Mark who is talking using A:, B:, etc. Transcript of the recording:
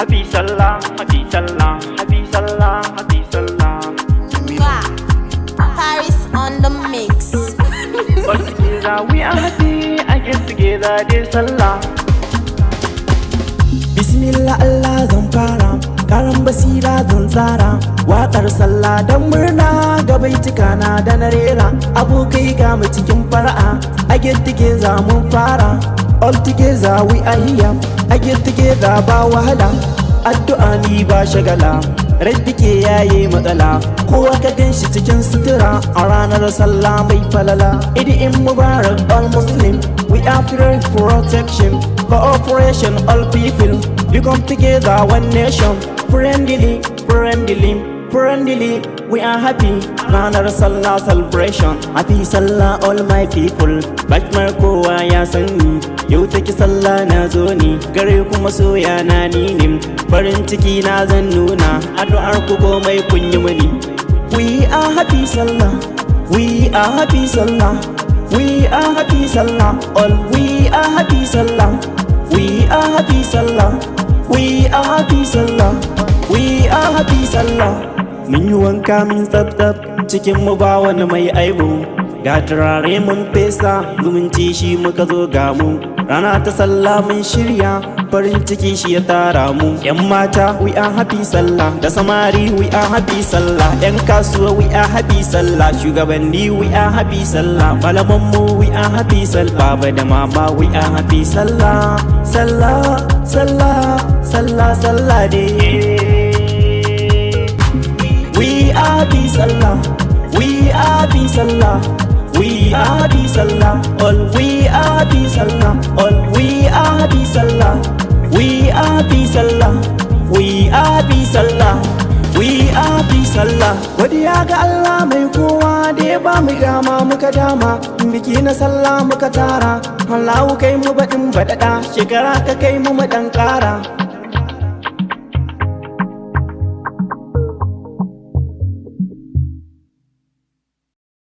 A: happy sallah, happy sallah, happy sallah, happy sallah.
B: Wow. Paris on the mix.
A: All together we are happy, again together this sallah.
C: Bismillah Allah zan fara, karan basira zan tsara, waƙar sallah don murna ga baitika na da na rera. Abokai ga mu cikin fara'a, a get together mun fara. All together we are here, a get together ba wahala. Addu'a ni ba shagala, raddi ke yaye matsala. Kowa ka gan shi cikin sutura a ranar sallah mai falala. Idi in Mubarak all Muslim, we are for protection, cooperation all people. We come together one nation, friendly, friendly, friendly. We are happy, ranar sallah celebration. Happy sallah all my people. Bashmar kowa ya sani, yau take sallah na zo ne, gare kuma soya na ni ne. Farin ciki na zan nuna, addu'ar ku komai kun yi mani. We are happy sallah, we are happy sallah, we are happy sallah, all we are happy sallah, we are happy sallah, we are happy sallah, we are happy sallah. Mun yi wanka min tsaf cikin mu ba wani mai aibu, ga turare mun fesa zumunci shi muka zo ga mu. Rana ta sallah mun shirya, farin ciki shi ya tara mu. Yan mata we are happy sallah, da samari we are happy sallah, yan kasuwa we are happy sallah, shugabanni we are happy sallah, malaman mu we are happy sallah, baba da mama we are happy sallah. Sallah, sallah, sallah, sallah dai. We are happy sallah, we are happy sallah, we are happy sallah, all we are happy sallah, all we are happy sallah, we are happy sallah, we are happy sallah, we are happy sallah. Godiya ga Allah mai kowa da ya ba mu dama muka dama, biki na sallah muka tara. Allah kai mu baɗin baɗaɗa, shekara ka kai mu ɗan ƙara.